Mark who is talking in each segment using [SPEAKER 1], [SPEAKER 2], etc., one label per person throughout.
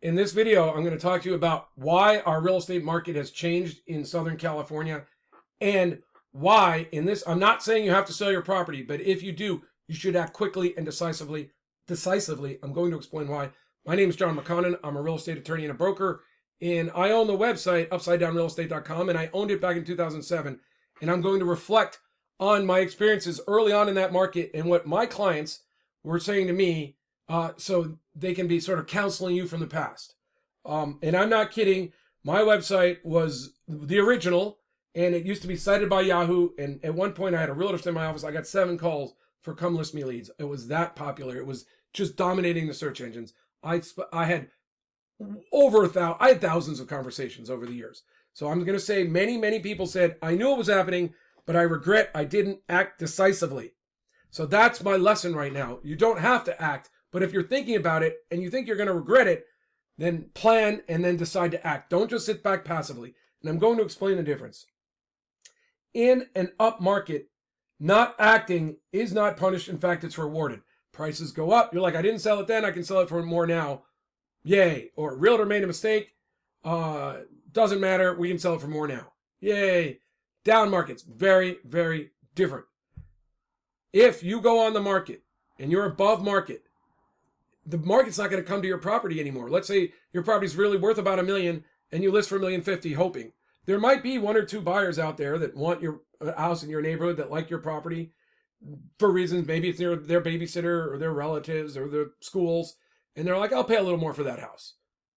[SPEAKER 1] In this video, I'm going to talk to you about why our real estate market has changed in Southern California and why in this, I'm not saying you have to sell your property, but if you do, you should act quickly and decisively. I'm going to explain why. My name is John McConnon. I'm a real estate attorney and a broker, and I own the website upsidedownrealestate.com, and I owned it back in 2007. And I'm going to reflect on my experiences early on in that market and what my clients were saying to me, so they can be sort of counseling you from the past. And I'm not kidding. My website was the original, and it used to be cited by Yahoo. And at one point, I had a realtor in my office. I got 7 calls for come list me leads. It was that popular. It was just dominating the search engines. I had I had thousands of conversations over the years. So I'm going to say many people said, I knew it was happening, but I regret I didn't act decisively. So that's my lesson right now. You don't have to act, but if you're thinking about it and you think you're going to regret it, then plan and then decide to act. Don't just sit back passively. And I'm going to explain the difference. In an up market, not acting is not punished. In fact, it's rewarded. Prices go up. You're like, I didn't sell it then. I can sell it for more now. Yay. Or realtor made a mistake. Doesn't matter. We can sell it for more now. Yay. Down markets, very different. If you go on the market and you're above market, the market's not going to come to your property anymore. Let's say your property's really worth about $1 million and you list for $1.05 million hoping. There might be 1 or 2 buyers out there that want your house in your neighborhood, that like your property for reasons, maybe it's their babysitter or their relatives or their schools, and they're like, I'll pay a little more for that house.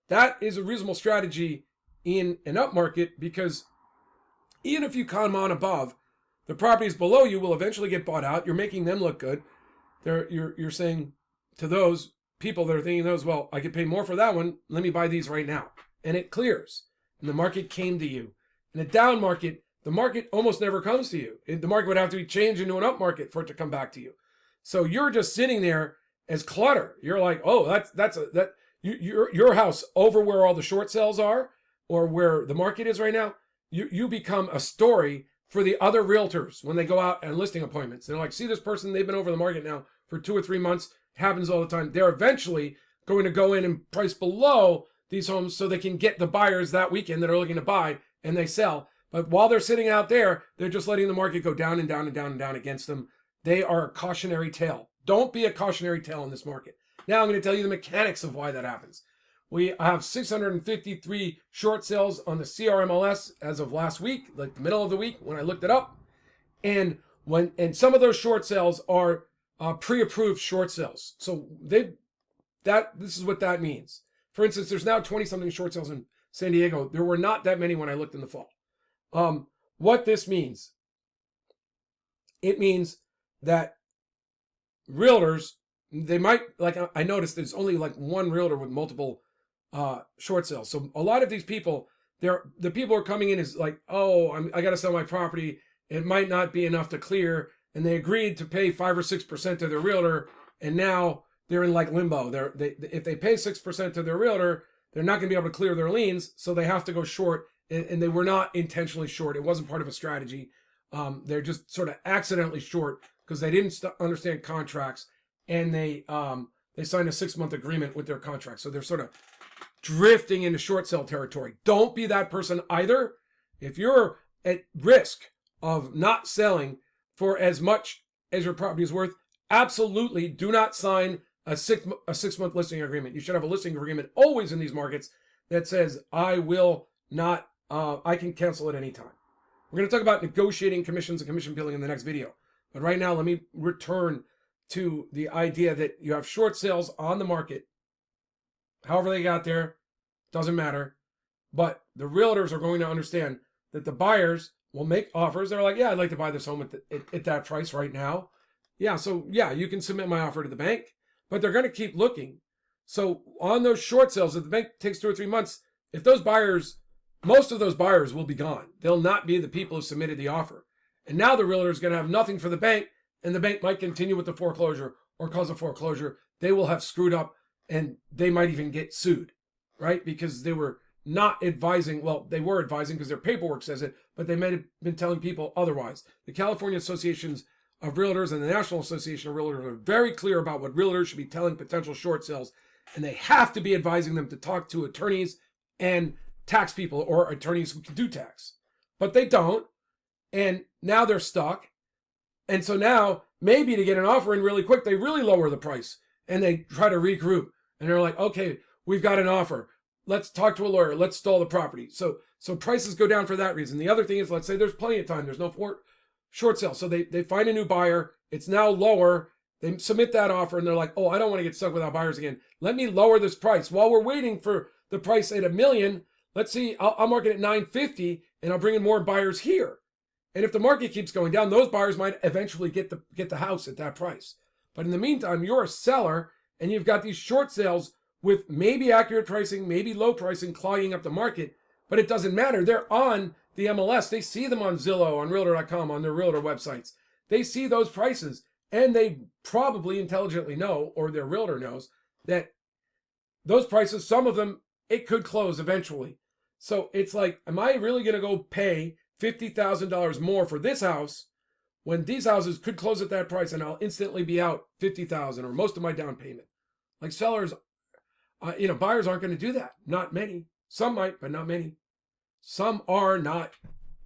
[SPEAKER 1] That is a reasonable strategy in an up market, because even if you come on above, the properties below you will eventually get bought out. You're making them look good. You're saying to those people that are thinking those, well, I could pay more for that one. Let me buy these right now. And it clears. And the market came to you. In a down market, the market almost never comes to you. The market would have to be changed into an up market for it to come back to you. So you're just sitting there as clutter. You're like, oh, your house over where all the short sales are or where the market is right now. You become a story for the other realtors when they go out and listing appointments. They're like, see this person, they've been over the market now for 2 or 3 months. It happens all the time. They're eventually going to go in and price below these homes so they can get the buyers that weekend that are looking to buy, and they sell. But while they're sitting out there, they're just letting the market go down and down and down and down against them. They are a cautionary tale. Don't be a cautionary tale in this market. Now I'm going to tell you the mechanics of why that happens. We have 653 short sales on the CRMLS as of last week, like the middle of the week when I looked it up. And some of those short sales are pre-approved short sales. So this is what that means. For instance, there's now 20-something short sales in San Diego. There were not that many when I looked in the fall. What this means, it means that realtors, they might, like I noticed there's only like one realtor with multiple short sales. So a lot of these people, the people who are coming in is like, oh, I got to sell my property. It might not be enough to clear. And they agreed to pay 5 or 6% to their realtor. And now they're in like limbo. If they pay 6% to their realtor, they're not going to be able to clear their liens. So they have to go short. And they were not intentionally short. It wasn't part of a strategy. They're just sort of accidentally short because they didn't understand contracts. And they signed a 6-month agreement with their contract. So they're sort of drifting into short sale territory. Don't be that person either. If you're at risk of not selling for as much as your property is worth, absolutely do not sign a 6-month listing agreement. You should have a listing agreement always in these markets that says, I can cancel at any time. We're going to talk about negotiating commissions and commission billing in the next video. But right now, let me return to the idea that you have short sales on the market. However they got there, doesn't matter. But the realtors are going to understand that the buyers will make offers. They're like, yeah, I'd like to buy this home at that price right now. Yeah, so yeah, you can submit my offer to the bank. But they're going to keep looking. So on those short sales, if the bank takes 2 or 3 months, if those buyers, most of those buyers will be gone. They'll not be the people who submitted the offer. And now the realtor is going to have nothing for the bank, and the bank might continue with the foreclosure or cause a foreclosure. They will have screwed up, and they might even get sued, right? Because they were not advising. Well, they were advising because their paperwork says it, but they may have been telling people otherwise. The California Associations of Realtors and the National Association of Realtors are very clear about what realtors should be telling potential short sales. And they have to be advising them to talk to attorneys and tax people or attorneys who can do tax. But they don't. And now they're stuck. And so now maybe to get an offer in really quick, they really lower the price and they try to regroup. And they're like, okay, we've got an offer. Let's talk to a lawyer. Let's stall the property. So prices go down for that reason. The other thing is, let's say there's plenty of time. There's no short sale. So they find a new buyer. It's now lower. They submit that offer and they're like, oh, I don't want to get stuck without buyers again. Let me lower this price. While we're waiting for the price at $1 million, let's see, I'll market at $950 and I'll bring in more buyers here. And if the market keeps going down, those buyers might eventually get the house at that price. But in the meantime, you're a seller and you've got these short sales with maybe accurate pricing, maybe low pricing, clogging up the market. But it doesn't matter. They're on the MLS. They see them on Zillow, on Realtor.com, on their realtor websites. They see those prices and they probably intelligently know, or their realtor knows, that those prices, some of them, it could close eventually. So it's like, am I really going to go pay $50,000 more for this house when these houses could close at that price and I'll instantly be out $50,000 or most of my down payment? Like sellers, buyers aren't going to do that. Not many. Some might, but not many. Some are not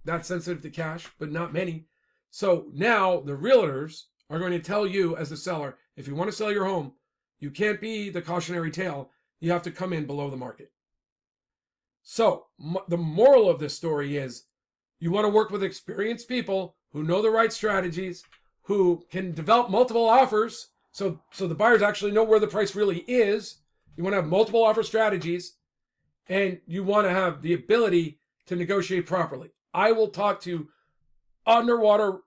[SPEAKER 1] that sensitive to cash, but not many. So now the realtors are going to tell you as the seller, if you want to sell your home, you can't be the cautionary tale. You have to come in below the market. So the moral of this story is, you want to work with experienced people who know the right strategies, who can develop multiple offers. So the buyers actually know where the price really is. You want to have multiple offer strategies, and you want to have the ability to negotiate properly. I will talk to underwater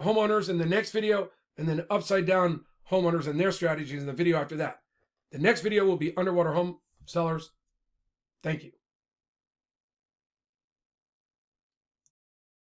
[SPEAKER 1] homeowners in the next video, and then upside down homeowners and their strategies in the video after that. The next video will be underwater home sellers. Thank you.